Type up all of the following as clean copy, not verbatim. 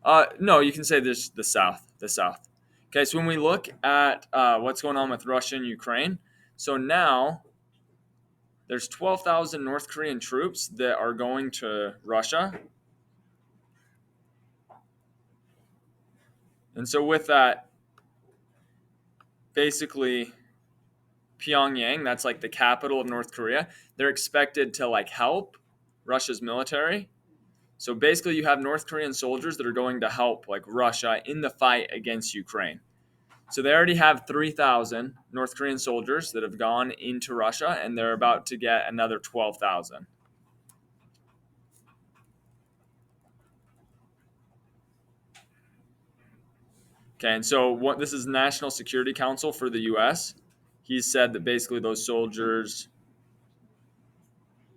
No, you can say this the South. The South. Okay, so when we look at what's going on with Russia and Ukraine, so now there's 12,000 North Korean troops that are going to Russia. And so with that, basically Pyongyang, that's like the capital of North Korea, they're expected to like help Russia's military. So basically you have North Korean soldiers that are going to help like Russia in the fight against Ukraine. So they already have 3,000 North Korean soldiers that have gone into Russia, and they're about to get another 12,000. Okay, and so what this is National Security Council for the U.S. He said that basically those soldiers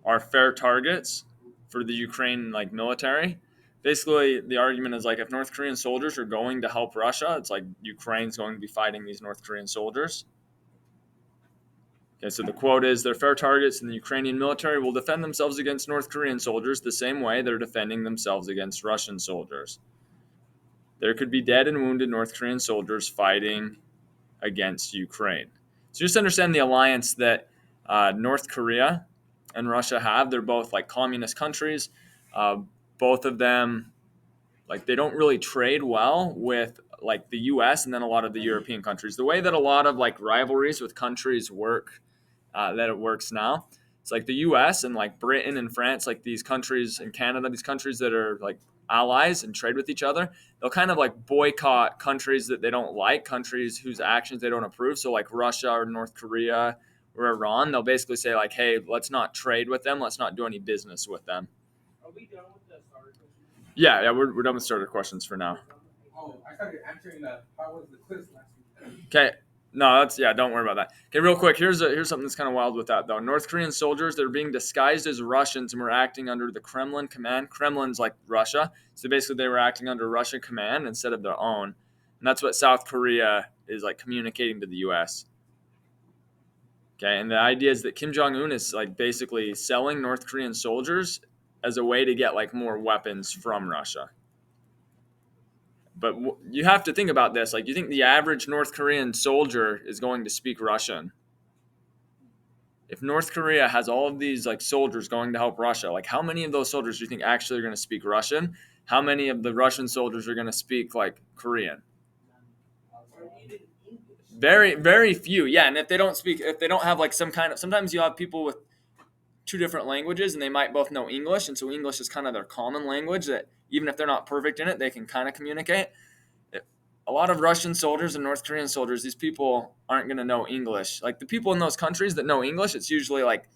are fair targets for the Ukraine like military. Basically, the argument is like if North Korean soldiers are going to help Russia, it's like Ukraine's going to be fighting these North Korean soldiers. Okay, so the quote is, "They're fair targets, and the Ukrainian military will defend themselves against North Korean soldiers the same way they're defending themselves against Russian soldiers. There could be dead and wounded North Korean soldiers fighting against Ukraine." So just understand the alliance that North Korea and Russia have. They're both like communist countries. Uh, Both of them, like they don't really trade well with like the U.S. and then a lot of the European countries. The way that a lot of like rivalries with countries work, that it works now, it's like the U.S. and like Britain and France, like these countries, and Canada, these countries that are like allies and trade with each other, they'll kind of like boycott countries that they don't like, countries whose actions they don't approve. So like Russia or North Korea or Iran, they'll basically say like, hey, let's not trade with them, let's not do any business with them. Are we done with the starter questions? Yeah, we're done with starter questions for now. Oh, I started answering the how was the quiz last week? Okay. No, that's yeah. Don't worry about that. Okay, real quick. Here's something that's kind of wild with that though. North Korean soldiers that are being disguised as Russians and were acting under the Kremlin command. Kremlin's like Russia, so basically they were acting under Russian command instead of their own, and that's what South Korea is like communicating to the U.S. Okay, and the idea is that Kim Jong Un is like basically selling North Korean soldiers as a way to get like more weapons from Russia. But you have to think about this. Like, you think the average North Korean soldier is going to speak Russian? If North Korea has all of these like soldiers going to help Russia, like how many of those soldiers do you think actually are going to speak Russian? How many of the Russian soldiers are going to speak like Korean? Very, very few. Yeah, and if they don't speak, if they don't have like some kind of, sometimes you have people with two different languages and they might both know English, and so English is kind of their common language that even if they're not perfect in it, they can kind of communicate. A lot of Russian soldiers and North Korean soldiers, these people aren't going to know English. Like the people in those countries that know English, it's usually like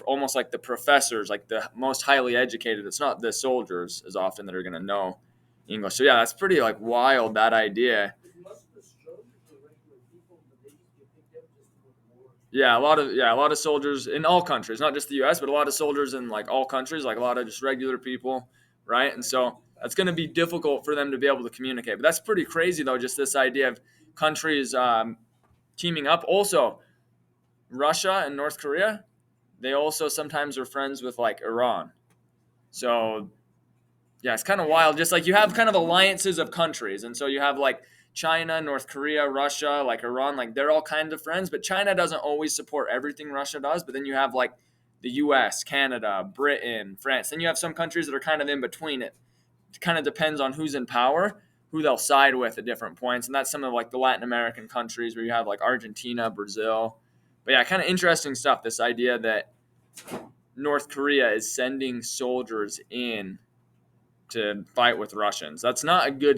almost like the professors, like the most highly educated. It's not the soldiers as often that are going to know English. So yeah, that's pretty like wild, that idea. Yeah, a lot of soldiers in all countries, not just the U.S., but a lot of soldiers in like all countries, like a lot of just regular people, right? And so that's going to be difficult for them to be able to communicate. But that's pretty crazy, though, just this idea of countries teaming up. Also, Russia and North Korea, they also sometimes are friends with like Iran. So yeah, it's kind of wild. Just like you have kind of alliances of countries, and so you have like China, North Korea, Russia, like Iran, like they're all kind of friends, but China doesn't always support everything Russia does. But then you have like the US, Canada, Britain, France. Then you have some countries that are kind of in between it. It kind of depends on who's in power, who they'll side with at different points. And that's some of like the Latin American countries where you have like Argentina, Brazil. But yeah, kind of interesting stuff. This idea that North Korea is sending soldiers in to fight with Russians. That's not a good